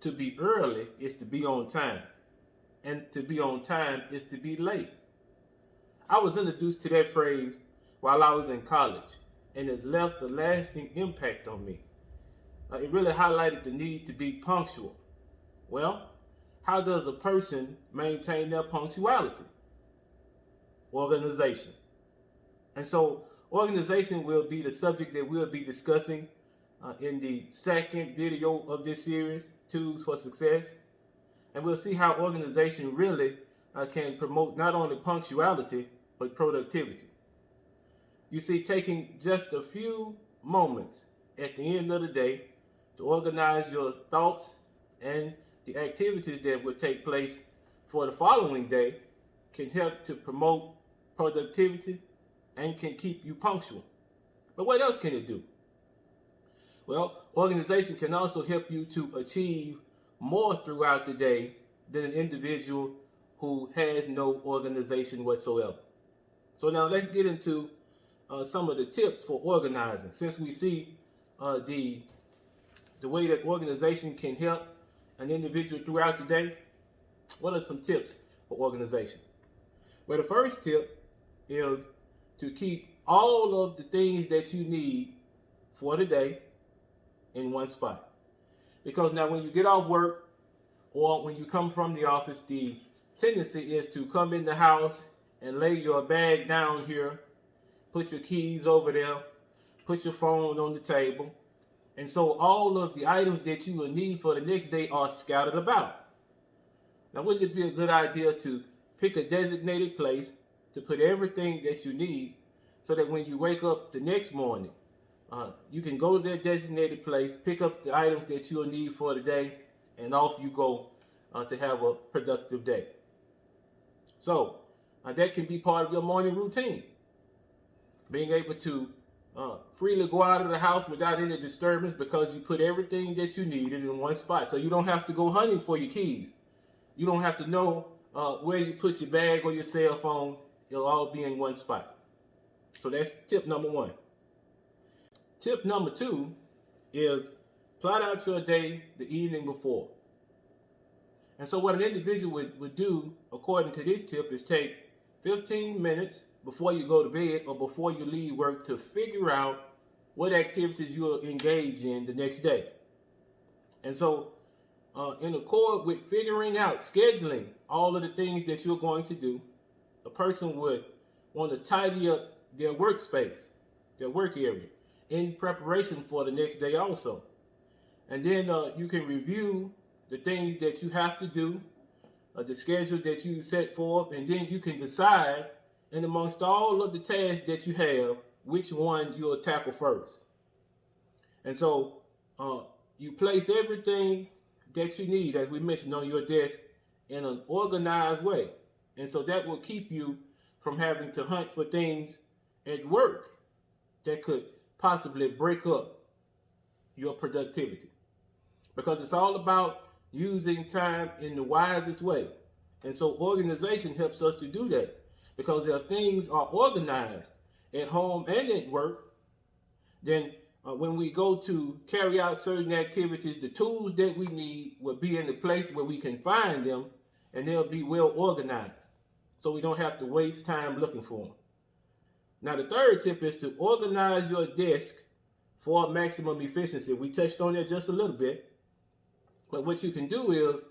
To be early is to be on time, and to be on time is to be late. I was introduced to that phrase while I was in college, and it left a lasting impact on me. It really highlighted the need to be punctual. Well, how does a person maintain their punctuality? Organization. And so, organization will be the subject that we'll be discussing in the second video of this series, Tools for Success. And we'll see how organization really can promote not only punctuality, but productivity. You see, taking just a few moments at the end of the day to organize your thoughts and the activities that will take place for the following day can help to promote productivity and can keep you punctual. But what else can it do? Well, organization can also help you to achieve more throughout the day than an individual who has no organization whatsoever. So now let's get into some of the tips for organizing. Since we see the way that organization can help an individual throughout the day, what are some tips for organization? Well, the first tip is to keep all of the things that you need for the day in one spot. Because now when you get off work or when you come from the office, the tendency is to come in the house and lay your bag down here, put your keys over there, put your phone on the table. And so all of the items that you will need for the next day are scattered about. Now, wouldn't it be a good idea to pick a designated place to put everything that you need so that when you wake up the next morning, you can go to that designated place, pick up the items that you'll need for the day, and off you go to have a productive day. So that can be part of your morning routine. Being able to freely go out of the house without any disturbance because you put everything that you needed in one spot. So you don't have to go hunting for your keys. You don't have to know where you put your bag or your cell phone. It'll all be in one spot. So that's tip number one. Tip number two is plot out your day the evening before. And so what an individual would do, according to this tip, is take 15 minutes before you go to bed or before you leave work to figure out what activities you'll engage in the next day. And so in accord with figuring out, scheduling all of the things that you're going to do, a person would want to tidy up their workspace, their work area, in preparation for the next day also. And then you can review the things that you have to do, the schedule that you set forth, and then you can decide, and amongst all of the tasks that you have, which one you'll tackle first. And so you place everything that you need, as we mentioned, on your desk in an organized way. And so that will keep you from having to hunt for things at work that could possibly break up your productivity. Because it's all about using time in the wisest way. And so organization helps us to do that. Because if things are organized at home and at work, then when we go to carry out certain activities, the tools that we need will be in the place where we can find them, and they'll be well organized. So we don't have to waste time looking for them. Now, the third tip is to organize your desk for maximum efficiency. We touched on that just a little bit. But what you can do is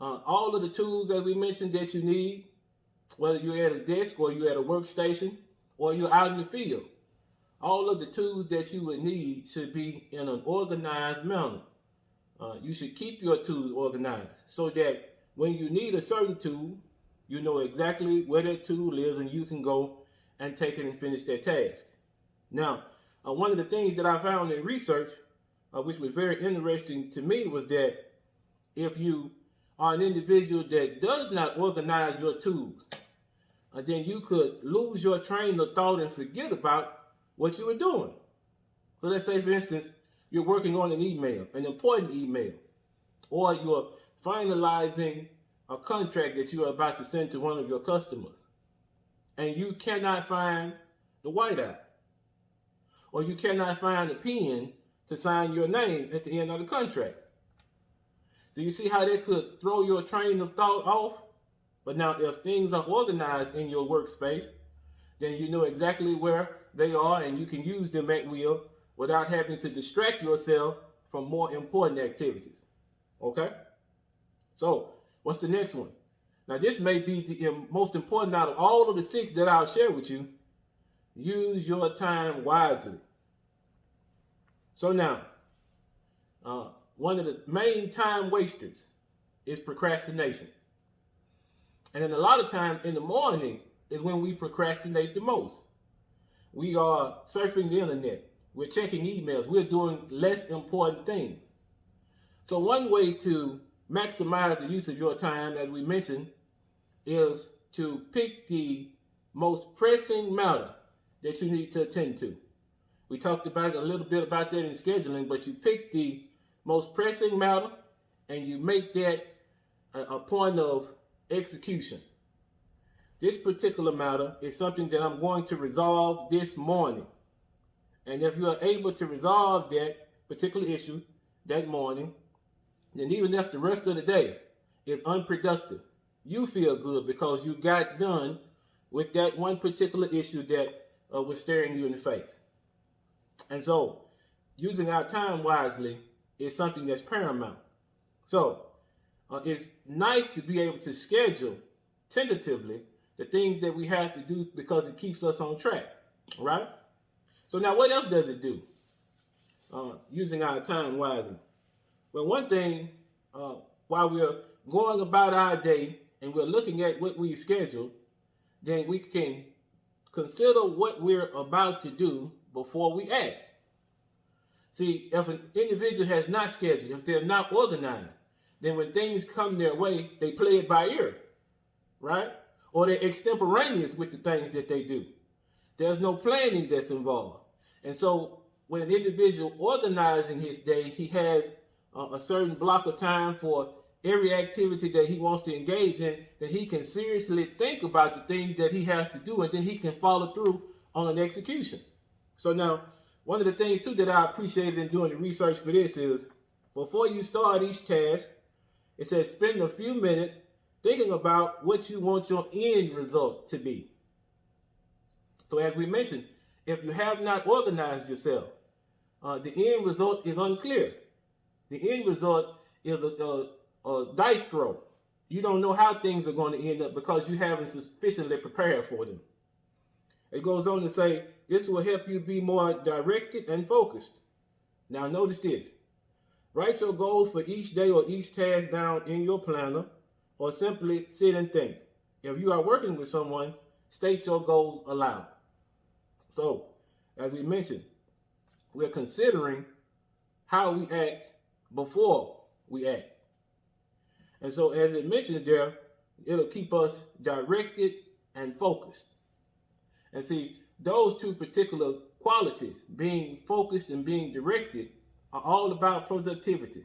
all of the tools that we mentioned that you need, whether you're at a desk or you're at a workstation or you're out in the field, all of the tools that you would need should be in an organized manner. You should keep your tools organized so that when you need a certain tool, you know exactly where that tool is and you can go and take it and finish that task. Now, one of the things that I found in research, which was very interesting to me, was that if you are an individual that does not organize your tools, then you could lose your train of thought and forget about what you were doing. So let's say, for instance, you're working on an email, an important email, or you're finalizing a contract that you are about to send to one of your customers, and you cannot find the whiteout, or you cannot find a pen to sign your name at the end of the contract. Do you see how that could throw your train of thought off? But now, if things are organized in your workspace, then you know exactly where they are and you can use them at will without having to distract yourself from more important activities. Okay? So, what's the next one? Now, this may be the most important out of all of the 6 that I'll share with you. Use your time wisely. So now, one of the main time wasters is procrastination. And then a lot of time in the morning is when we procrastinate the most. We are surfing the internet. We're checking emails. We're doing less important things. So one way to maximize the use of your time, as we mentioned, is to pick the most pressing matter that you need to attend to. We talked about a little bit about that in scheduling, but you pick the most pressing matter and you make that a point of execution. This particular matter is something that I'm going to resolve this morning. And if you are able to resolve that particular issue that morning, then even if the rest of the day is unproductive, you feel good because you got done with that one particular issue that was staring you in the face. And so, using our time wisely is something that's paramount. So, it's nice to be able to schedule tentatively the things that we have to do because it keeps us on track, right? So now what else does it do? Using our time wisely. Well, one thing, while we're going about our day and we're looking at what we've scheduled, then we can consider what we're about to do before we act. See, if an individual has not scheduled, if they're not organized, then when things come their way, they play it by ear, right? Or they're extemporaneous with the things that they do. There's no planning that's involved. And so when an individual organizing his day, he has a certain block of time for every activity that he wants to engage in, then he can seriously think about the things that he has to do, and then he can follow through on an execution. So now, one of the things too that I appreciated in doing the research for this is, before you start each task, it says spend a few minutes thinking about what you want your end result to be. So as we mentioned, if you have not organized yourself, the end result is unclear. The end result is a dice throw. You don't know how things are going to end up because you haven't sufficiently prepared for them. It goes on to say, this will help you be more directed and focused. Now notice this. Write your goals for each day or each task down in your planner, or simply sit and think. If you are working with someone, state your goals aloud. So, as we mentioned, we're considering how we act before we act. And so, as it mentioned there, it'll keep us directed and focused. And see, those two particular qualities, being focused and being directed, are all about productivity.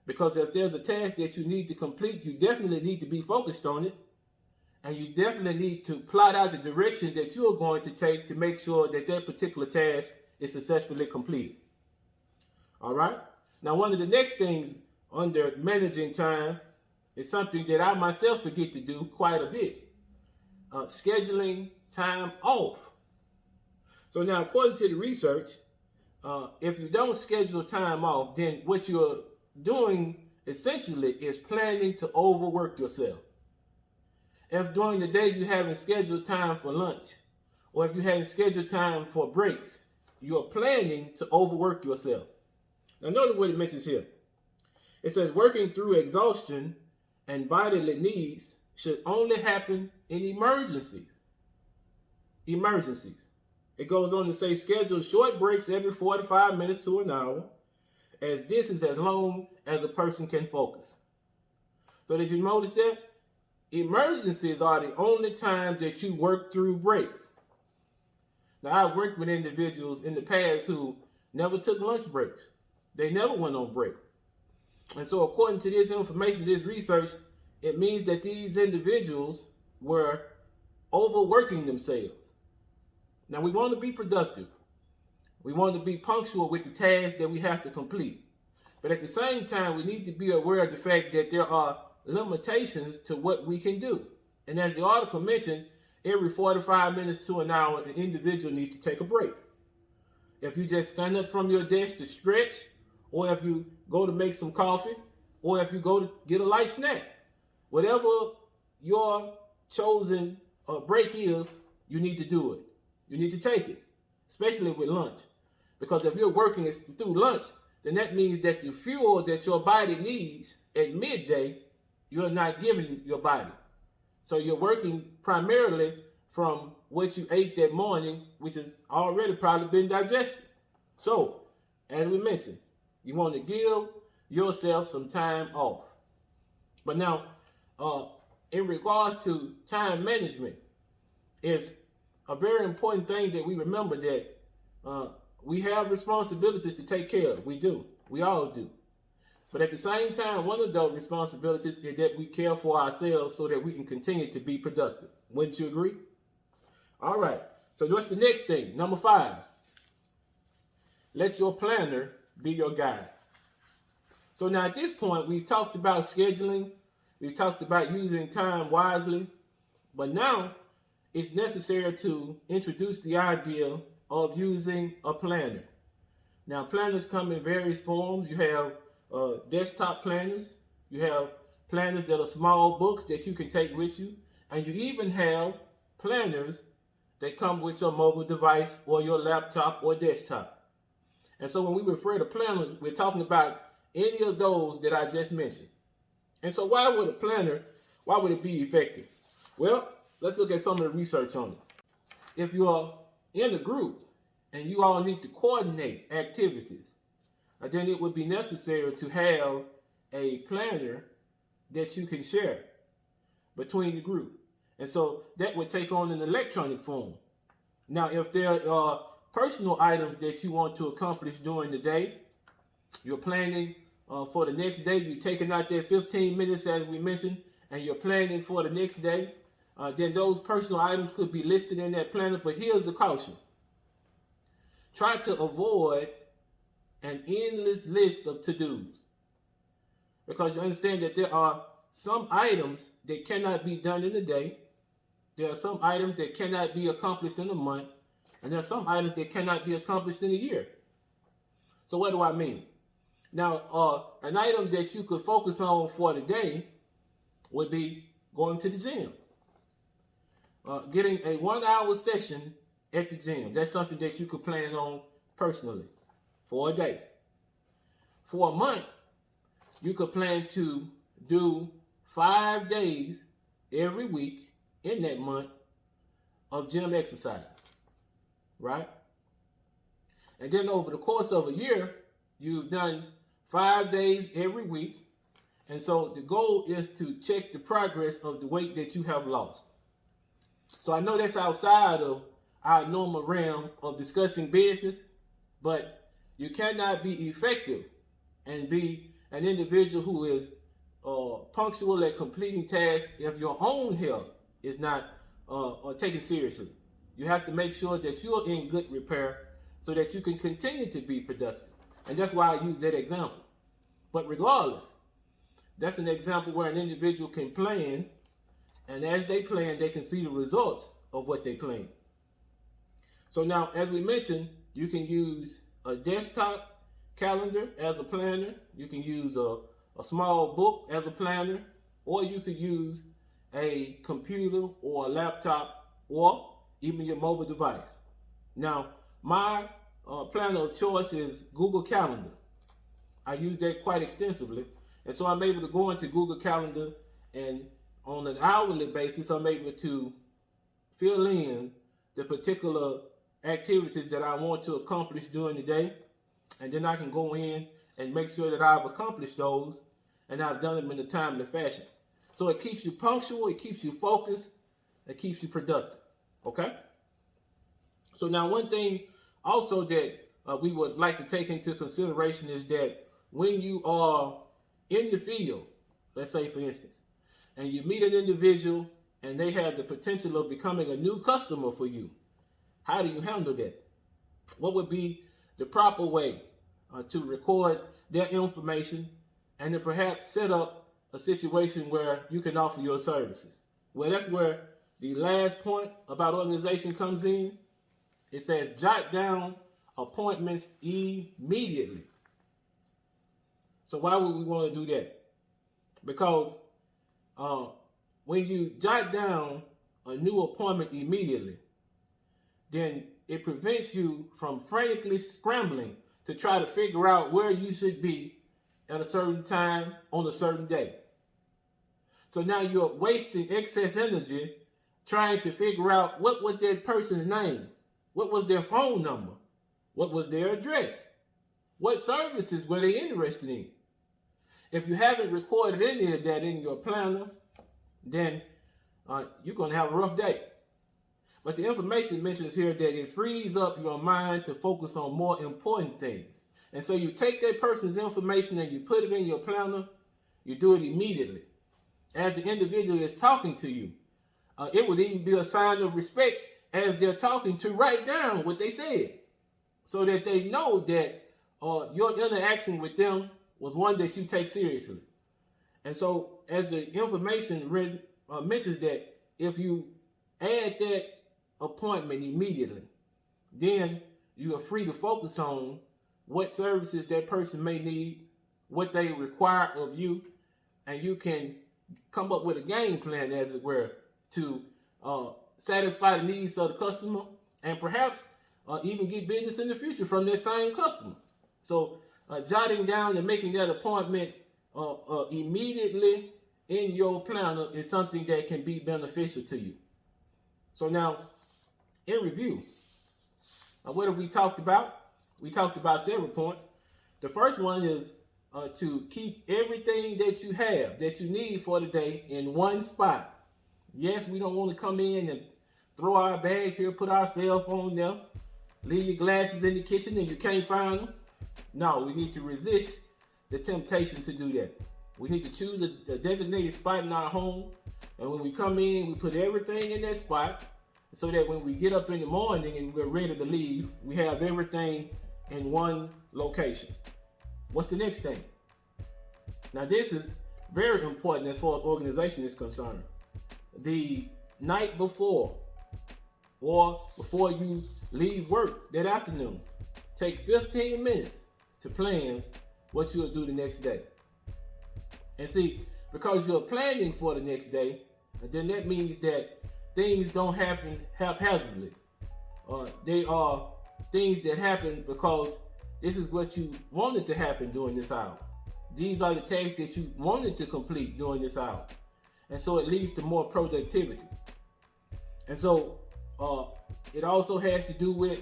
Because if there's a task that you need to complete, you definitely need to be focused on it. And you definitely need to plot out the direction that you're going to take to make sure that that particular task is successfully completed. All right? Now, one of the next things under managing time is something that I myself forget to do quite a bit. Scheduling time off. So now, according to the research, if you don't schedule time off, then what you're doing essentially is planning to overwork yourself. If during the day you haven't scheduled time for lunch, or if you haven't scheduled time for breaks, you're planning to overwork yourself. Now notice what it mentions here. It says working through exhaustion and bodily needs should only happen in emergencies. Emergencies. It goes on to say schedule short breaks every 45 minutes to an hour, as this is as long as a person can focus. So did you notice that? Emergencies are the only time that you work through breaks. Now, I've worked with individuals in the past who never took lunch breaks. They never went on break. And so according to this information, this research, it means that these individuals were overworking themselves. Now, we want to be productive. We want to be punctual with the tasks that we have to complete. But at the same time, we need to be aware of the fact that there are limitations to what we can do. And as the article mentioned, every 45 minutes to an hour, an individual needs to take a break. If you just stand up from your desk to stretch, or if you go to make some coffee, or if you go to get a light snack, whatever your chosen break is, you need to do it. You need to take it, especially with lunch. Because if you're working through lunch, then that means that the fuel that your body needs at midday, you're not giving your body. So you're working primarily from what you ate that morning, which has already probably been digested. So, as we mentioned, you want to give yourself some time off. But now, in regards to time management, it's a very important thing that we remember that we have responsibilities to take care of. We do. We all do. But at the same time, one of those responsibilities is that we care for ourselves so that we can continue to be productive. Wouldn't you agree? All right. So what's the next thing? Number 5. Let your planner be your guide. So now at this point, we've talked about scheduling. We've talked about using time wisely. But now it's necessary to introduce the idea of using a planner. Now, planners come in various forms. You have desktop planners. You have planners that are small books that you can take with you. And you even have planners that come with your mobile device or your laptop or desktop. And so when we refer to planners, we're talking about any of those that I just mentioned. And so why would it be effective? Well, let's look at some of the research on it. If you're in a group and you all need to coordinate activities, then it would be necessary to have a planner that you can share between the group. And so that would take on an electronic form. Now, if there are personal items that you want to accomplish during the day, you're planning for the next day, you're taking out that 15 minutes as we mentioned, and you're planning for the next day, then those personal items could be listed in that planner. But here's a caution. Try to avoid an endless list of to-dos, because you understand that there are some items that cannot be done in a day. There are some items that cannot be accomplished in a month, and there are some items that cannot be accomplished in a year. So what do I mean? Now, an item that you could focus on for the day would be going to the gym. Getting a 1-hour session at the gym. That's something that you could plan on personally for a day. For a month, you could plan to do 5 days every week in that month of gym exercise, right? And then over the course of a year, you've done 5 days every week. And so the goal is to check the progress of the weight that you have lost. So I know that's outside of our normal realm of discussing business, but you cannot be effective and be an individual who is punctual at completing tasks if your own health is not taken seriously. You have to make sure that you're in good repair so that you can continue to be productive. And that's why I use that example. But regardless, that's an example where an individual can plan, and as they plan, they can see the results of what they plan. So now, as we mentioned, you can use a desktop calendar as a planner. You can use a small book as a planner, or you could use a computer or a laptop or even your mobile device. Now, my planner of choice is Google Calendar. I use that quite extensively. And so I'm able to go into Google Calendar, and on an hourly basis, I'm able to fill in the particular activities that I want to accomplish during the day. And then I can go in and make sure that I've accomplished those and I've done them in a timely fashion. So it keeps you punctual, it keeps you focused, it keeps you productive. Okay? So now one thing also that we would like to take into consideration is that when you are in the field, let's say for instance, and you meet an individual and they have the potential of becoming a new customer for you, how do you handle that? What would be the proper way to record their information and to perhaps set up a situation where you can offer your services. Well, that's where the last point about organization comes in. It says jot down appointments immediately. So why would we want to do that? Because when you jot down a new appointment immediately, then it prevents you from frantically scrambling to try to figure out where you should be at a certain time on a certain day. So now you're wasting excess energy trying to figure out what was that person's name, what was their phone number, what was their address, what services were they interested in. If you haven't recorded any of that in your planner, then you're going to have a rough day. But the information mentions here that it frees up your mind to focus on more important things. And so you take that person's information and you put it in your planner, you do it immediately. As the individual is talking to you, it would even be a sign of respect as they're talking to write down what they said so that they know that your interaction with them was one that you take seriously. And so as the information mentions that if you add that appointment immediately, then you are free to focus on what services that person may need, what they require of you, and you can come up with a game plan, as it were, to satisfy the needs of the customer and perhaps even get business in the future from that same customer. So jotting down and making that appointment immediately in your planner is something that can be beneficial to you. So now, in review, what have we talked about? We talked about several points. The first one is to keep everything that you have, that you need for the day, in one spot. Yes, we don't want to come in and throw our bag here, put our cell phone there, leave your glasses in the kitchen and you can't find them. No, we need to resist the temptation to do that. We need to choose a designated spot in our home, and when we come in, we put everything in that spot so that when we get up in the morning and we're ready to leave, we have everything in one location. What's the next thing? Now, this is very important as far as organization is concerned. The night before or before you leave work that afternoon, take 15 minutes to plan what you'll do the next day. And see, because you're planning for the next day, then that means that things don't happen haphazardly. They are things that happen because this is what you wanted to happen during this hour. These are the tasks that you wanted to complete during this hour. And so it leads to more productivity. And so it also has to do with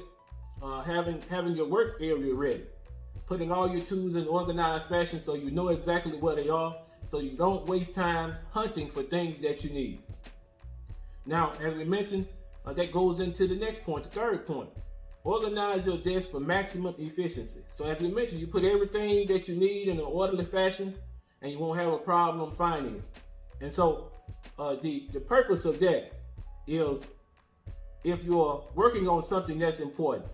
having your work area ready, putting all your tools in organized fashion so you know exactly where they are, so you don't waste time hunting for things that you need. Now, as we mentioned, that goes into the next point, the third point. Organize your desk for maximum efficiency. So as we mentioned, you put everything that you need in an orderly fashion and you won't have a problem finding it. And so the purpose of that is if you're working on something that's important,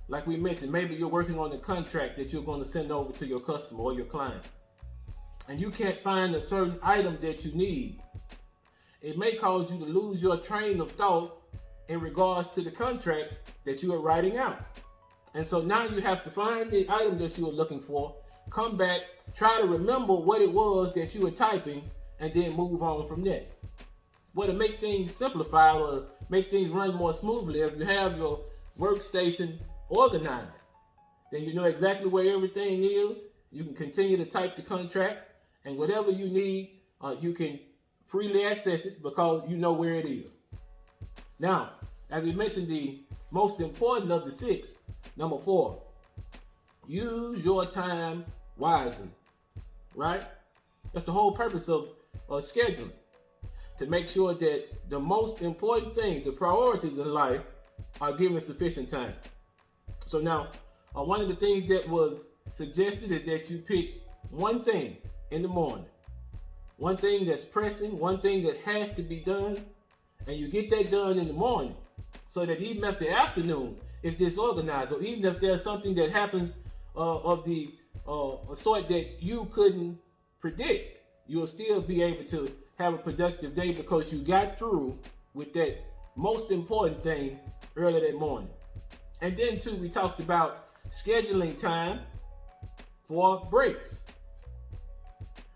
like we mentioned, maybe you're working on a contract that you're going to send over to your customer or your client, and you can't find a certain item that you need. It may cause you to lose your train of thought in regards to the contract that you are writing out. And so now you have to find the item that you are looking for, come back, try to remember what it was that you were typing, and then move on from there. Well, to make things simplified or make things run more smoothly, if you have your workstation organized, then you know exactly where everything is. You can continue to type the contract, and whatever you need, you can freely access it because you know where it is. Now, as we mentioned, the most important of the 6, number 4, use your time wisely, right? That's the whole purpose of scheduling, to make sure that the most important things, the priorities in life, are given sufficient time. So now, one of the things that was suggested is that you pick one thing in the morning, one thing that's pressing, one thing that has to be done, and you get that done in the morning, so that even if the afternoon is disorganized, or even if there's something that happens of the sort that you couldn't predict, you'll still be able to have a productive day because you got through with that most important thing early that morning. And then too, we talked about scheduling time for breaks.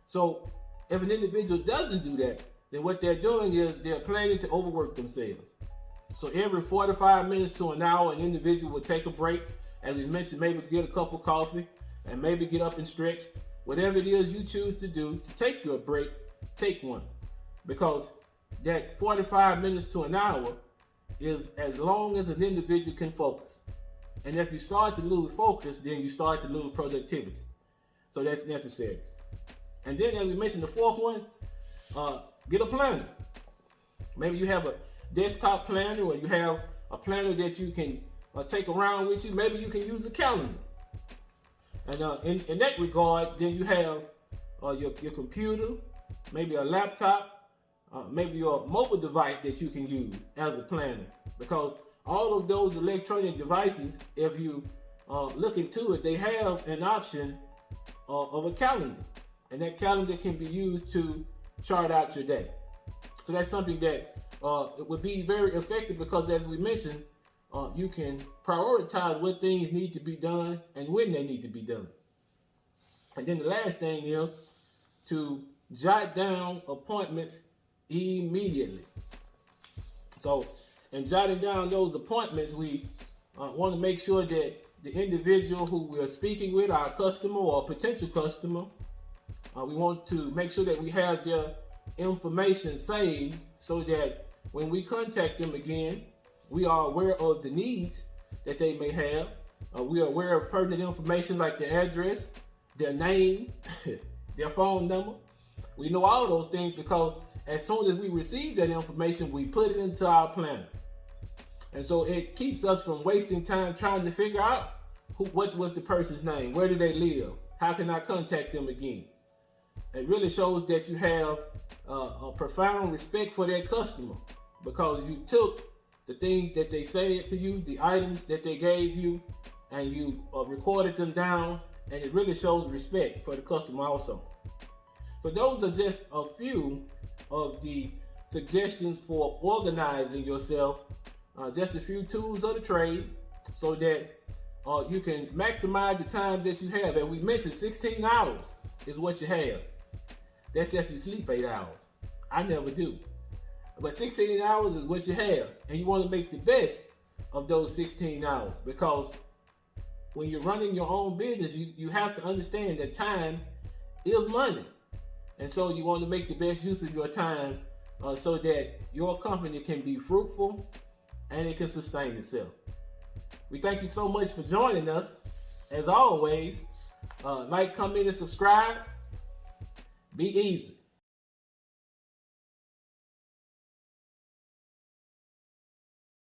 So if an individual doesn't do that, then what they're doing is they're planning to overwork themselves. So every 45 minutes to an hour, an individual will take a break. As we mentioned, maybe get a cup of coffee and maybe get up and stretch. Whatever it is you choose to do to take your break, take one. Because that 45 minutes to an hour is as long as an individual can focus. And if you start to lose focus, then you start to lose productivity. So that's necessary. And then, as we mentioned, the fourth one, get a planner. Maybe you have a desktop planner, or you have a planner that you can take around with you. Maybe you can use a calendar. And in that regard, then you have your computer, maybe a laptop, maybe your mobile device that you can use as a planner. Because all of those electronic devices, if you look into it, they have an option of a calendar. And that calendar can be used to chart out your day. So that's something that it would be very effective because, as we mentioned, you can prioritize what things need to be done and when they need to be done. And then the last thing is to jot down appointments immediately. So in jotting down those appointments, we want to make sure that the individual who we're speaking with, our customer or potential customer, we want to make sure that we have their information saved so that when we contact them again, we are aware of the needs that they may have. We are aware of pertinent information like their address, their name, their phone number. We know all those things because as soon as we receive that information, we put it into our planner. And so it keeps us from wasting time trying to figure out what was the person's name, where do they live, how can I contact them again. It really shows that you have a profound respect for that customer because you took the things that they said to you, the items that they gave you, and you recorded them down, and it really shows respect for the customer also. So those are just a few of the suggestions for organizing yourself, just a few tools of the trade so that you can maximize the time that you have. And we mentioned 16 hours is what you have. That's if you sleep 8 hours. I never do. But 16 hours is what you have. And you want to make the best of those 16 hours because when you're running your own business, you have to understand that time is money. And so you want to make the best use of your time so that your company can be fruitful and it can sustain itself. We thank you so much for joining us. As always, like, comment, and subscribe. Be easy.